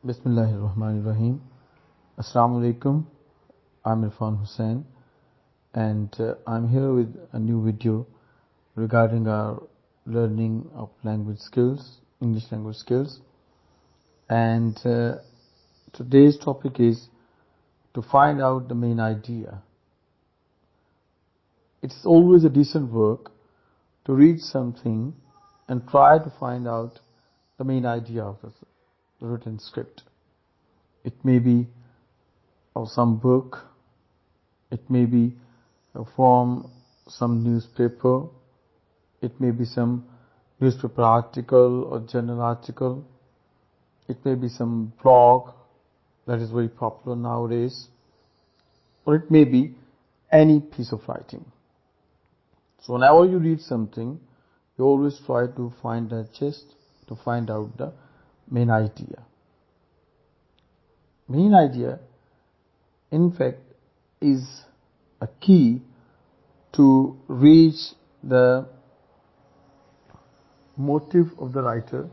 Bismillahirrahmanirrahim. Assalamu alaikum. I'm Irfan Hussain, and I'm here with a new video regarding our learning of language skills, English language skills. And today's topic is to find out the main idea. It's always a decent work to read something and try to find out the main idea of the written script. It may be of some book, it may be from some newspaper, it may be some newspaper article or journal article, it may be some blog that is very popular nowadays, or it may be any piece of writing. So whenever you read something, you always try to find the gist, to find out the main idea. Main idea, in fact, is a key to reach the motive of the writer,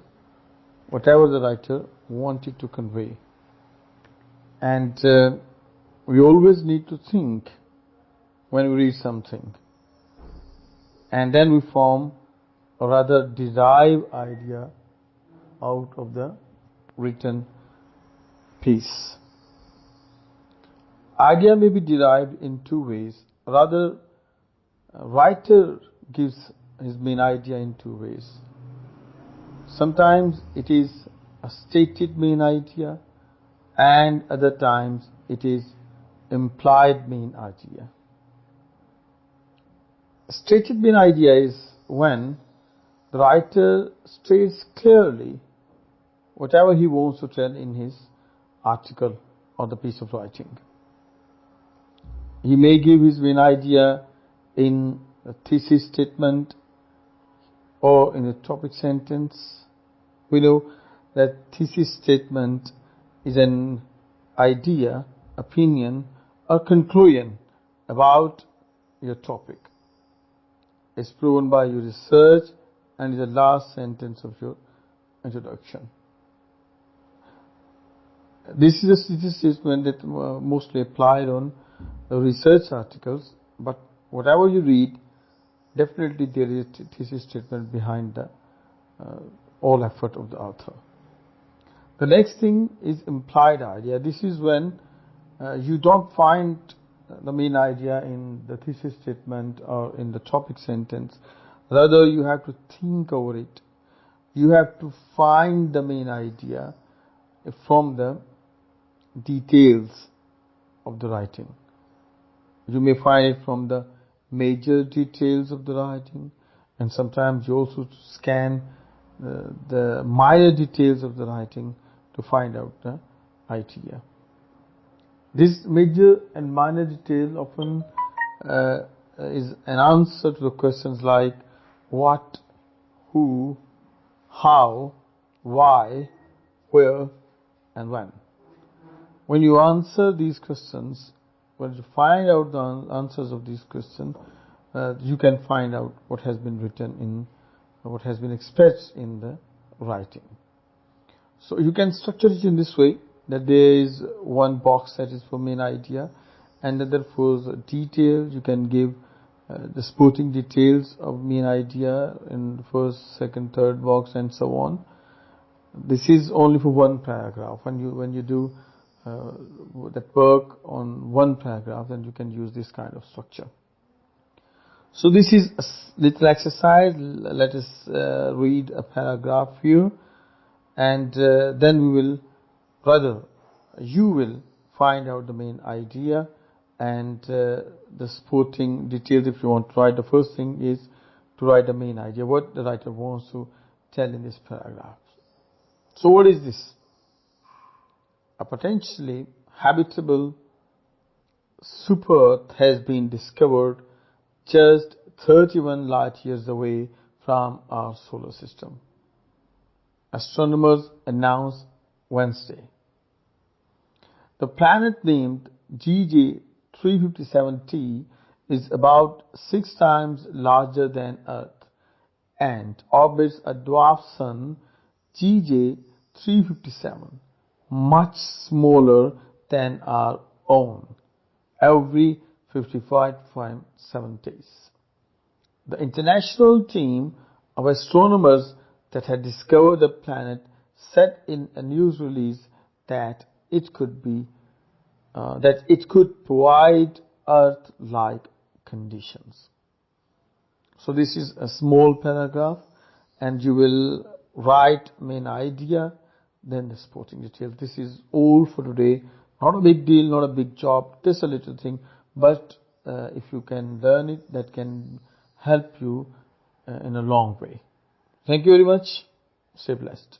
whatever the writer wanted to convey. And we always need to think when we read something, and then we form or rather derive idea out of the written piece. Idea may be derived in two ways. Rather, a writer gives his main idea in two ways. Sometimes it is a stated main idea, and other times it is implied main idea. A stated main idea is when the writer states clearly whatever he wants to tell in his article or the piece of writing. He may give his main idea in a thesis statement or in a topic sentence. We know that thesis statement is an idea, opinion, or conclusion about your topic. It's proven by your research and is the last sentence of your introduction. This is a thesis statement that mostly applied on research articles, but whatever you read, definitely there is a thesis statement behind the all effort of the author. The next thing is implied idea. This is when you don't find the main idea in the thesis statement or in the topic sentence. Rather, you have to think over it. You have to find the main idea from the details of the writing. You may find it from the major details of the writing, and sometimes you also scan the minor details of the writing to find out the idea. This major and minor detail often is an answer to the questions like what, who, how, why, where, and when. When you answer these questions, when you find out the answers of these questions, you can find out what has been written in, what has been expressed in the writing. So you can structure it in this way, that there is one box that is for main idea, and other for detail. You can give the supporting details of main idea in the first, second, third box, and so on. This is only for one paragraph. When you do that work on one paragraph, then you can use this kind of structure. So this is a little exercise. Let us read a paragraph here, and then we will, rather, you will find out the main idea and the supporting details. If you want to write, the first thing is to write the main idea, what the writer wants to tell in this paragraph. So what is this? A potentially habitable super-Earth has been discovered just 31 light years away from our solar system. Astronomers announced Wednesday. The planet named GJ 357t is about 6 times larger than Earth and orbits a dwarf sun GJ 357 much smaller than our own every 55.7 days. The international team of astronomers that had discovered the planet said in a news release that it could provide Earth-like conditions. So this is a small paragraph, and you will write main idea, then the supporting detail. This is all for today. Not a big deal, not a big job, just a little thing, but if you can learn it, that can help you in a long way. Thank you very much. Stay blessed.